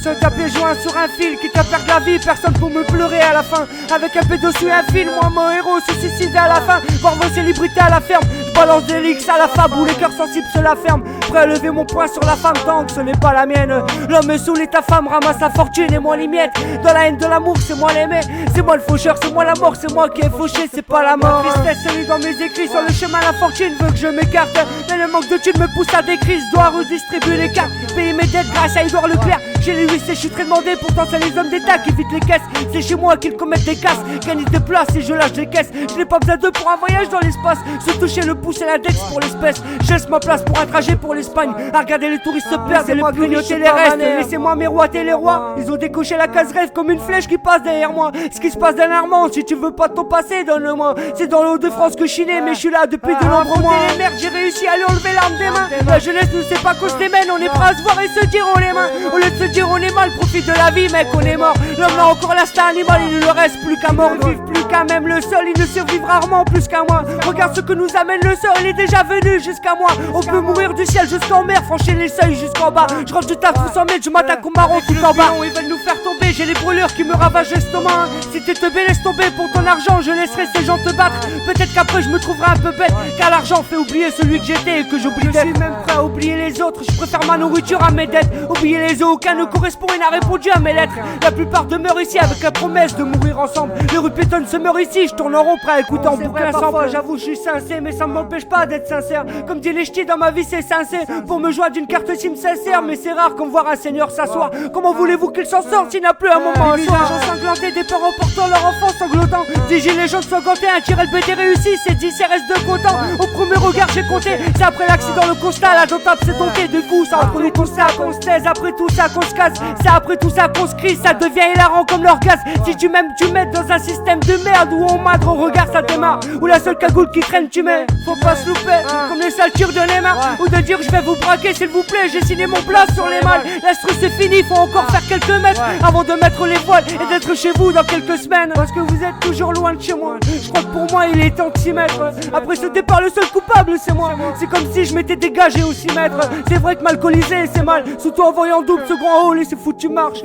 on tape les joints sur un fil qui t'a perdu la vie, personne pour me pleurer à la fin. Avec un pédossier et un film, moi mon héros se suicide à la fin. Voir vos célébrités à la ferme, je balance des leaks à la fable où les cœurs sensibles se la ferment. Prêt à lever mon poing sur la femme tant que ce n'est pas la mienne. L'homme saoul et ta femme ramasse la fortune et moi les miettes. Dans la haine de l'amour, c'est moi l'aimé, c'est moi le faucheur, c'est moi la mort, c'est moi qui ai fauché, c'est pas la mort. La tristesse se lit dans mes écrits, sur le chemin la fortune veut que je m'écarte. Mais le manque de thunes me pousse à des crises, dois redistribuer les cartes, payer mes dettes grâce à Edouard Leclerc. J'ai les huissiers, je suis très demandé, pourtant c'est les hommes d'État qui vident les caisses. C'est chez moi qu'ils commettent des casses, gagnent des places et je lâche des caisses. Je n'ai pas besoin d'eux pour un voyage dans l'espace, se toucher le pouce et l'index pour l'espèce. Je laisse ma place pour un trajet pour l'Espagne, à regarder les touristes se perdre et le grignoter les restes. Laissez-moi miroiter les rois, ils ont décoché la case rêve comme une flèche qui passe derrière moi. Ce qui se passe dernièrement, si tu veux pas de ton passé, donne-le-moi. C'est dans le Haut-de-France que je suis né, mais je suis là depuis de nombreux mois. Les merdes, j'ai réussi à lui enlever l'arme des mains. La jeunesse ne sait pas qu'on se démène, on est prêt à se voir et se dire on les mains. Au lieu de se dire on est mal, profite de la vie mec, on est mort. L'homme a encore l'instinct animal, il ne le reste plus qu'à mort. Vive plus qu'à même le sol, il ne survive rarement plus qu'à moi. Regarde ce que nous amène le sort, il est déjà venu jusqu'à moi. On peut mourir du ciel jusqu'en mer, franchir les seuils jusqu'en bas. Je rentre du taf tout 100 mètres, je m'attaque au marron tout en bas. Ils veulent nous faire tomber, j'ai les brûlures qui me ravagent l'estomac. Si t'es teubé, laisse tomber pour ton argent, je laisserai ces gens te battre. Peut-être qu'après je me trouverai un peu bête, car l'argent fait oublier celui que j'étais et que j'oublie d'être. Je suis même prêt à oublier les autres, je préfère ma nourriture à mes dettes. Oublier les autres, aucun ne correspond et n'a répondu à mes lettres. La plupart demeurent ici avec la promesse de mourir ensemble. Les rues piétonnes se meurent ici, je tourne en rond prêt à écouter en bouquin sans fois. J'avoue je suis sincère, mais ça ne m'empêche pas d'être sincère. Comme dit les ch'tis dans ma vie c'est sincère. Pour me joindre d'une carte SIM sincère, mais c'est rare qu'on voit un seigneur s'asseoir. Comment voulez-vous qu'il s'en sorte s'il n'a plus un moment à visage ensanglanté, des parents portant leur enfant sanglotant. 10 gilets jaunes sangantés, un tir LBD réussi, c'est 10 CRS de content. Au premier regard j'ai compté, c'est après l'accident le constat, la dotable c'est tombé. Du coup ça entre nous tout ça qu'on se taise, après tout ça qu'on se casse. C'est après tout ça qu'on se crie, ça devient hilarant comme l'orgasme. Si tu m'aimes tu m'aides dans un système de merde où on madre au regard ça démarre. Où la seule cagoule qui traîne tu mets, faut pas se louper comme les saltures de Neymar. Ou de dire je vais vous braquer s'il vous plaît, j'ai signé mon place sur les malles. L'instru c'est fini, faut encore faire quelques mètres avant de mettre les voiles et d'être chez vous dans quelques semaines. Parce que vous êtes toujours loin de chez moi, je crois que pour moi il est temps de s'y mettre. Après ce départ le seul coupable c'est moi. C'est comme si je m'étais dégagé au 6 mètres. C'est vrai que m'alcooliser c'est mal, surtout en voyant double ce grand hall et c'est foutu marche.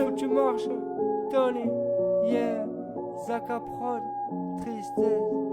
Tony, yeah, Zaka Prod, tristesse.